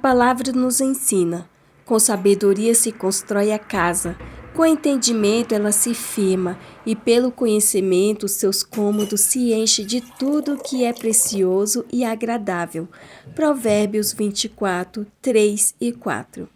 palavra nos ensina: com sabedoria se constrói a casa, com entendimento ela se firma, e pelo conhecimento seus cômodos se enchem de tudo que é precioso e agradável. Provérbios 24, 3 e 4.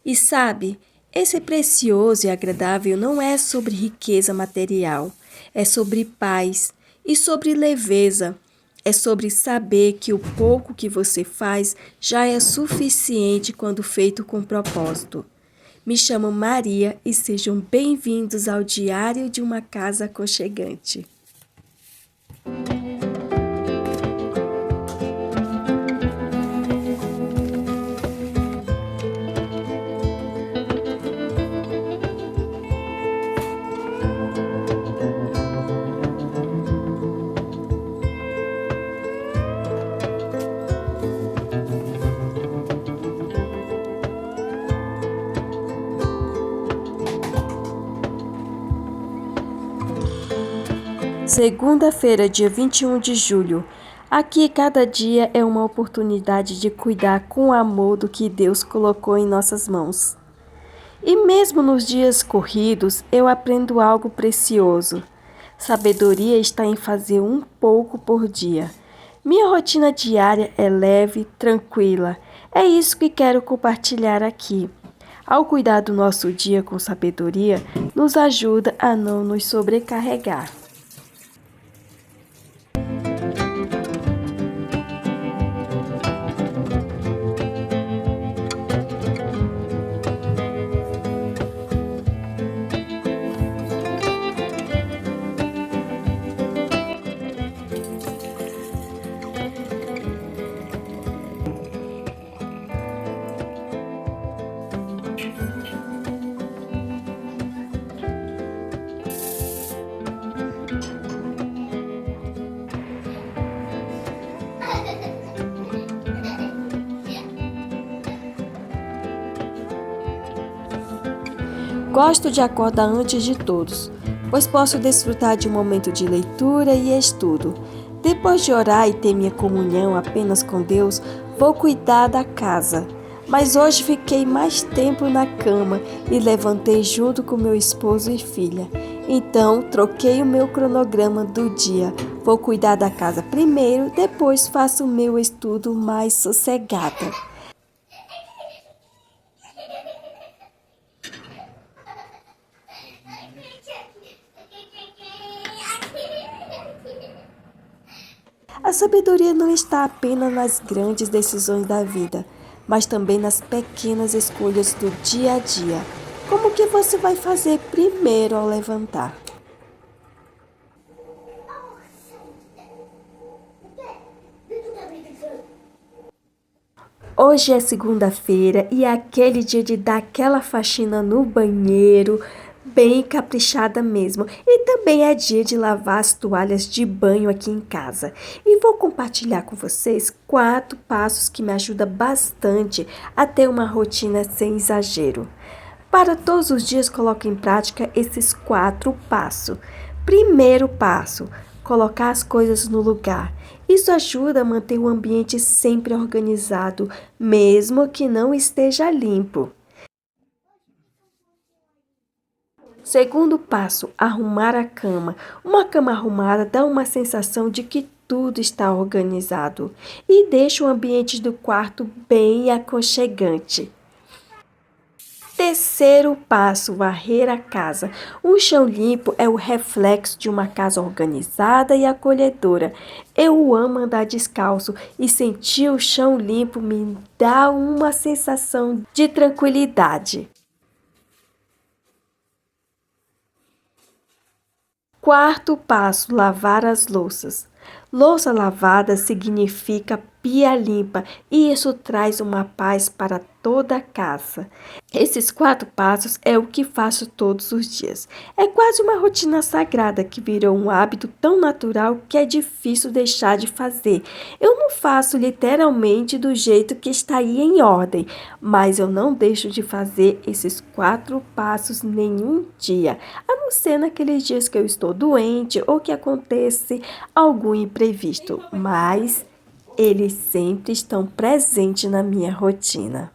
E sabe, esse precioso e agradável não é sobre riqueza material, é sobre paz e sobre leveza. É sobre saber que o pouco que você faz já é suficiente quando feito com propósito. Me chamo Maria e sejam bem-vindos ao Diário de uma Casa Aconchegante. Segunda-feira, dia 21 de julho. Aqui cada dia é uma oportunidade de cuidar com amor do que Deus colocou em nossas mãos. E mesmo nos dias corridos, eu aprendo algo precioso. Sabedoria está em fazer um pouco por dia. Minha rotina diária é leve, tranquila. É isso que quero compartilhar aqui. Ao cuidar do nosso dia com sabedoria, nos ajuda a não nos sobrecarregar. Gosto de acordar antes de todos, pois posso desfrutar de um momento de leitura e estudo. Depois de orar e ter minha comunhão apenas com Deus, vou cuidar da casa. Mas hoje fiquei mais tempo na cama e levantei junto com meu esposo e filha. Então, troquei o meu cronograma do dia. Vou cuidar da casa primeiro, depois faço o meu estudo mais sossegada. A sabedoria não está apenas nas grandes decisões da vida, mas também nas pequenas escolhas do dia a dia. Como que você vai fazer primeiro ao levantar? Hoje é segunda-feira e é aquele dia de dar aquela faxina no banheiro, bem caprichada mesmo. E também é dia de lavar as toalhas de banho aqui em casa. E vou compartilhar com vocês 4 passos que me ajudam bastante a ter uma rotina sem exagero. Para todos os dias, coloque em prática esses 4 passos. Primeiro passo: colocar as coisas no lugar. Isso ajuda a manter o ambiente sempre organizado, mesmo que não esteja limpo. Segundo passo: arrumar a cama. Uma cama arrumada dá uma sensação de que tudo está organizado e deixa o ambiente do quarto bem aconchegante. Terceiro passo: varrer a casa. Um chão limpo é o reflexo de uma casa organizada e acolhedora. Eu amo andar descalço e sentir o chão limpo me dá uma sensação de tranquilidade. Quarto passo: lavar as louças. Louça lavada significa pia limpa e isso traz uma paz para toda a casa. Esses 4 passos é o que faço todos os dias. É quase uma rotina sagrada que virou um hábito tão natural que é difícil deixar de fazer. Eu não faço literalmente do jeito que está aí em ordem, mas eu não deixo de fazer esses 4 passos nenhum dia, a não ser naqueles dias que eu estou doente ou que acontece algum imprevisto, mas eles sempre estão presentes na minha rotina.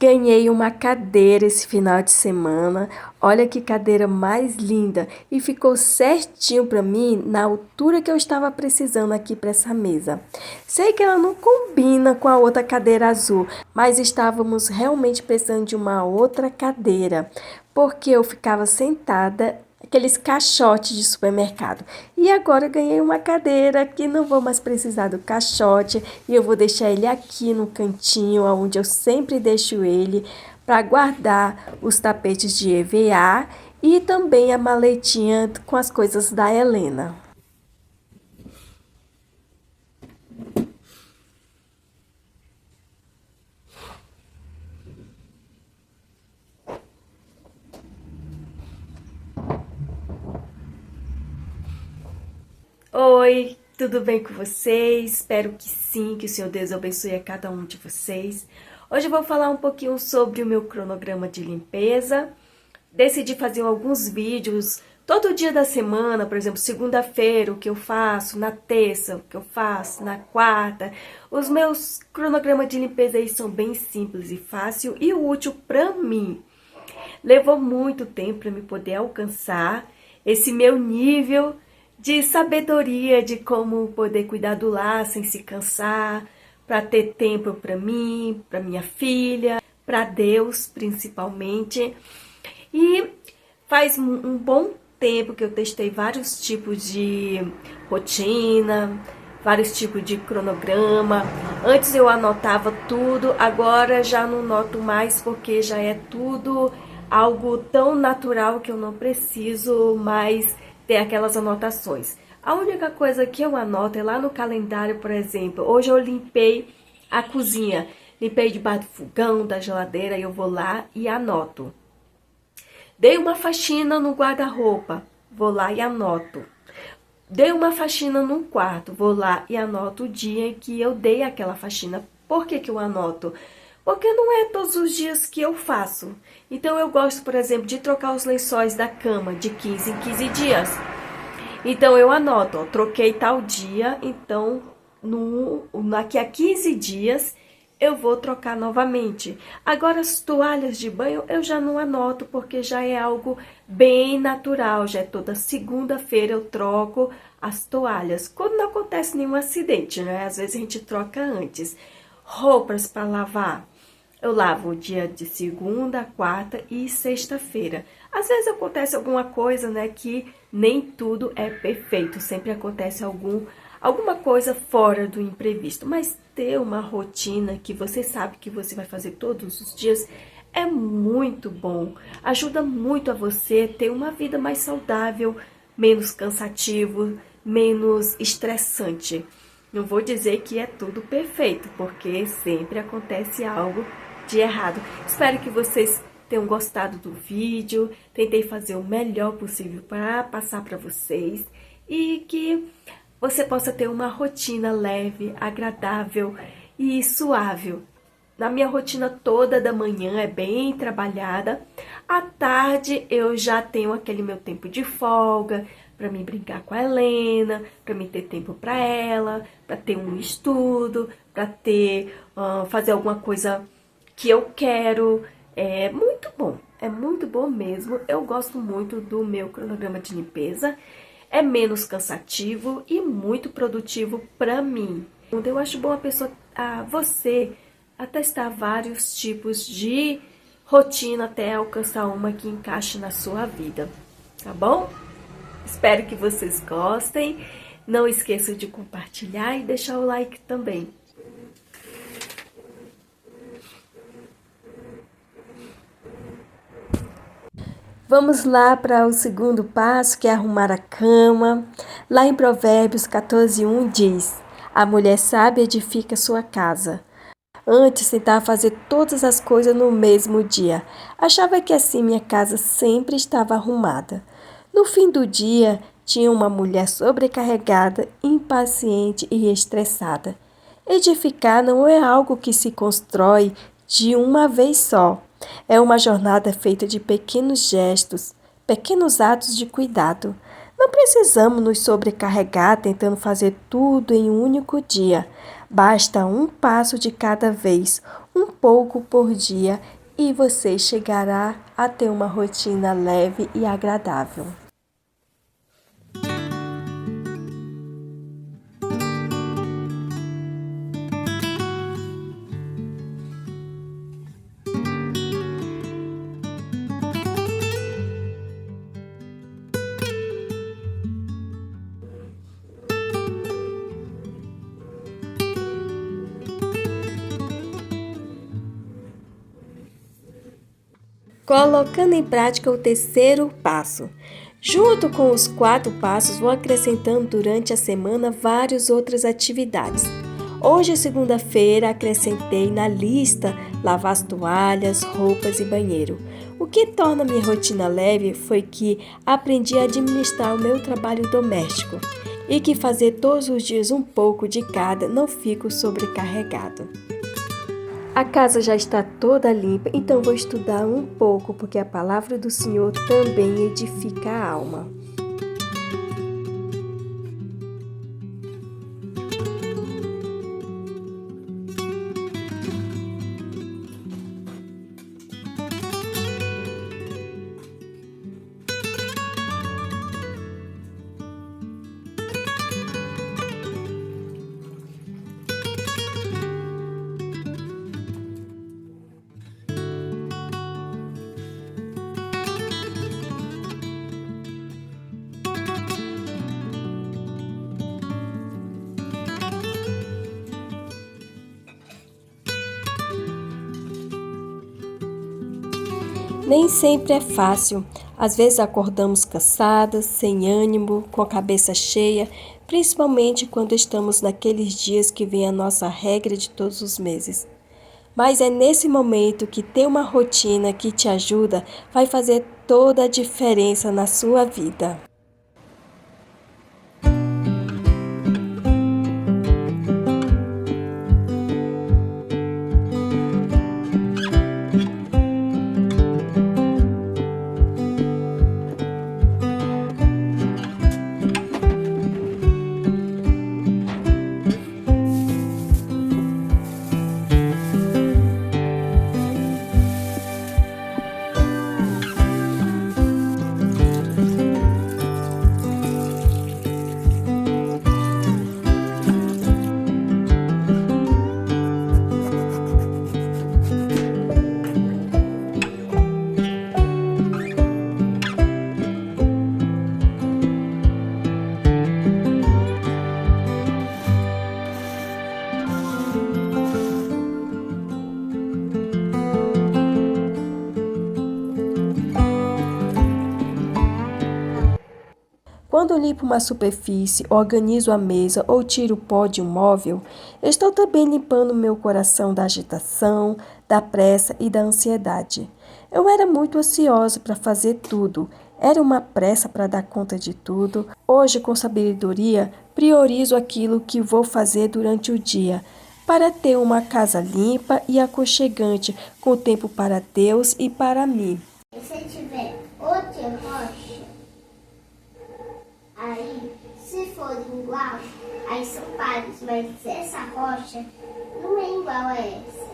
Ganhei uma cadeira esse final de semana. Olha que cadeira mais linda! E ficou certinho para mim na altura que eu estava precisando aqui para essa mesa. Sei que ela não combina com a outra cadeira azul, mas estávamos realmente precisando de uma outra cadeira, porque eu ficava sentada aqueles caixotes de supermercado. E agora eu ganhei uma cadeira que não vou mais precisar do caixote e eu vou deixar ele aqui no cantinho, onde eu sempre deixo ele para guardar os tapetes de EVA e também a maletinha com as coisas da Helena. Oi, tudo bem com vocês? Espero que sim, que o Senhor Deus abençoe a cada um de vocês. Hoje eu vou falar um pouquinho sobre o meu cronograma de limpeza. Decidi fazer alguns vídeos todo dia da semana, por exemplo, segunda-feira, o que eu faço, na terça, o que eu faço, na quarta. Os meus cronogramas de limpeza aí são bem simples e fácil e útil para mim. Levou muito tempo para me poder alcançar esse meu nível de sabedoria de como poder cuidar do lar sem se cansar, para ter tempo para mim, para minha filha, para Deus principalmente. E faz um bom tempo que eu testei vários tipos de rotina, vários tipos de cronograma. Antes eu anotava tudo, agora já não noto mais porque já é tudo algo tão natural que eu não preciso mais ter aquelas anotações. A única coisa que eu anoto é lá no calendário, por exemplo. Hoje eu limpei a cozinha, limpei debaixo do fogão, da geladeira, e eu vou lá e anoto. Dei uma faxina no guarda-roupa, vou lá e anoto. Dei uma faxina no quarto, vou lá e anoto o dia que eu dei aquela faxina. Por que eu anoto? Porque não é todos os dias que eu faço. Então eu gosto, por exemplo, de trocar os lençóis da cama de 15 em 15 dias. Então eu anoto, ó, troquei tal dia, então daqui a 15 dias eu vou trocar novamente. Agora as toalhas de banho eu já não anoto, porque já é algo bem natural, já é toda segunda-feira eu troco as toalhas. Quando não acontece nenhum acidente, né? Às vezes a gente troca antes. Roupas para lavar. Eu lavo o dia de segunda, quarta e sexta-feira. Às vezes acontece alguma coisa, né, que nem tudo é perfeito. Sempre acontece alguma coisa fora do imprevisto. Mas ter uma rotina que você sabe que você vai fazer todos os dias é muito bom. Ajuda muito a você ter uma vida mais saudável, menos cansativo, menos estressante. Não vou dizer que é tudo perfeito, porque sempre acontece algo de errado. Espero que vocês tenham gostado do vídeo. Tentei fazer o melhor possível para passar para vocês e que você possa ter uma rotina leve, agradável e suave. Na minha rotina toda da manhã é bem trabalhada. À tarde eu já tenho aquele meu tempo de folga para me brincar com a Helena, para me ter tempo para ela, para ter um estudo, para ter fazer alguma coisa que eu quero. É muito bom mesmo. Eu gosto muito do meu cronograma de limpeza. É menos cansativo e muito produtivo para mim. Eu acho bom você a testar vários tipos de rotina até alcançar uma que encaixe na sua vida, tá bom? Espero que vocês gostem. Não esqueçam de compartilhar e deixar o like também. Vamos lá para o segundo passo, que é arrumar a cama. Lá em Provérbios 14:1 diz: a mulher sábia edifica sua casa. Antes tentava fazer todas as coisas no mesmo dia. Achava que assim minha casa sempre estava arrumada. No fim do dia, tinha uma mulher sobrecarregada, impaciente e estressada. Edificar não é algo que se constrói de uma vez só. É uma jornada feita de pequenos gestos, pequenos atos de cuidado. Não precisamos nos sobrecarregar tentando fazer tudo em um único dia. Basta um passo de cada vez, um pouco por dia, e você chegará a ter uma rotina leve e agradável. Colocando em prática o terceiro passo. Junto com os 4 passos, vou acrescentando durante a semana várias outras atividades. Hoje, segunda-feira, acrescentei na lista lavar as toalhas, roupas e banheiro. O que torna minha rotina leve foi que aprendi a administrar o meu trabalho doméstico e que fazer todos os dias um pouco de cada não fico sobrecarregado. A casa já está toda limpa, então vou estudar um pouco, porque a palavra do Senhor também edifica a alma. Nem sempre é fácil. Às vezes acordamos cansadas, sem ânimo, com a cabeça cheia, principalmente quando estamos naqueles dias que vem a nossa regra de todos os meses. Mas é nesse momento que ter uma rotina que te ajuda vai fazer toda a diferença na sua vida. Quando limpo uma superfície, organizo a mesa ou tiro o pó de um móvel, estou também limpando meu coração da agitação, da pressa e da ansiedade. Eu era muito ansiosa para fazer tudo, era uma pressa para dar conta de tudo. Hoje, com sabedoria, priorizo aquilo que vou fazer durante o dia, para ter uma casa limpa e aconchegante, com tempo para Deus e para mim. E se tiver outra rocha, aí, se for igual, aí são pares, mas essa rocha não é igual a essa,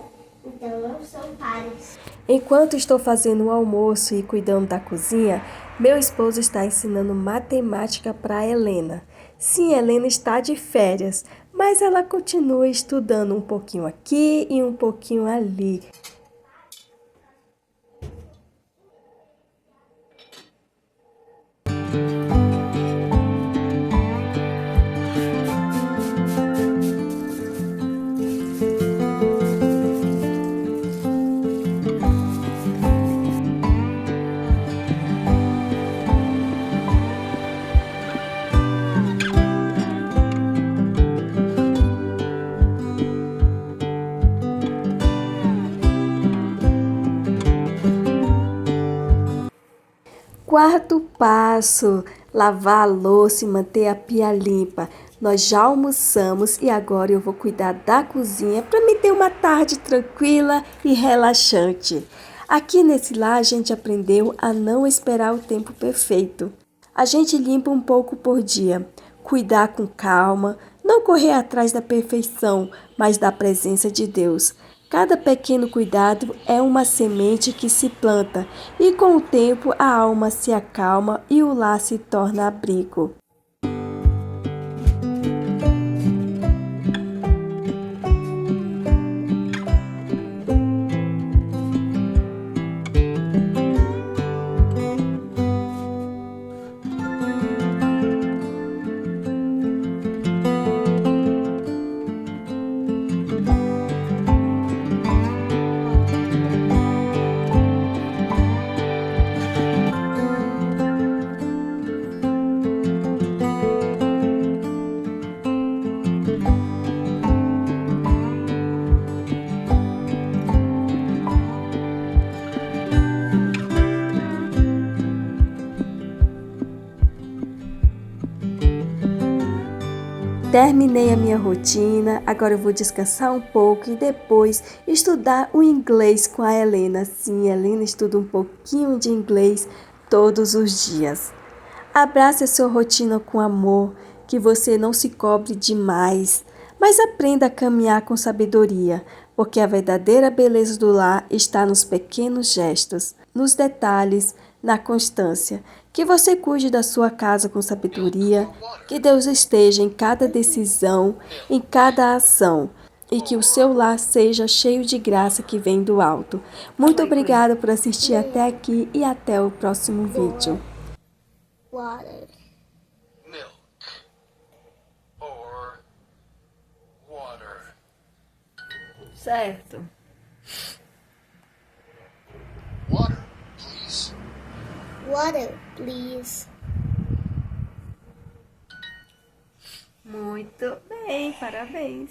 então não são pares. Enquanto estou fazendo o almoço e cuidando da cozinha, meu esposo está ensinando matemática para Helena. Sim, Helena está de férias, mas ela continua estudando um pouquinho aqui e um pouquinho ali. Quarto passo, lavar a louça e manter a pia limpa. Nós já almoçamos e agora eu vou cuidar da cozinha para me ter uma tarde tranquila e relaxante. Aqui nesse lar a gente aprendeu a não esperar o tempo perfeito. A gente limpa um pouco por dia, cuidar com calma, não correr atrás da perfeição, mas da presença de Deus. Cada pequeno cuidado é uma semente que se planta e com o tempo a alma se acalma e o lar se torna abrigo. Terminei a minha rotina, agora eu vou descansar um pouco e depois estudar o inglês com a Helena. Sim, a Helena estuda um pouquinho de inglês todos os dias. Abrace a sua rotina com amor, que você não se cobre demais, mas aprenda a caminhar com sabedoria, porque a verdadeira beleza do lar está nos pequenos gestos, nos detalhes, na constância. Que você cuide da sua casa com sabedoria, que Deus esteja em cada decisão, em cada ação, e que o seu lar seja cheio de graça que vem do alto. Muito obrigada por assistir até aqui e até o próximo vídeo. Water. Milk or water. Certo. Water, please. Water, please. Muito bem, parabéns.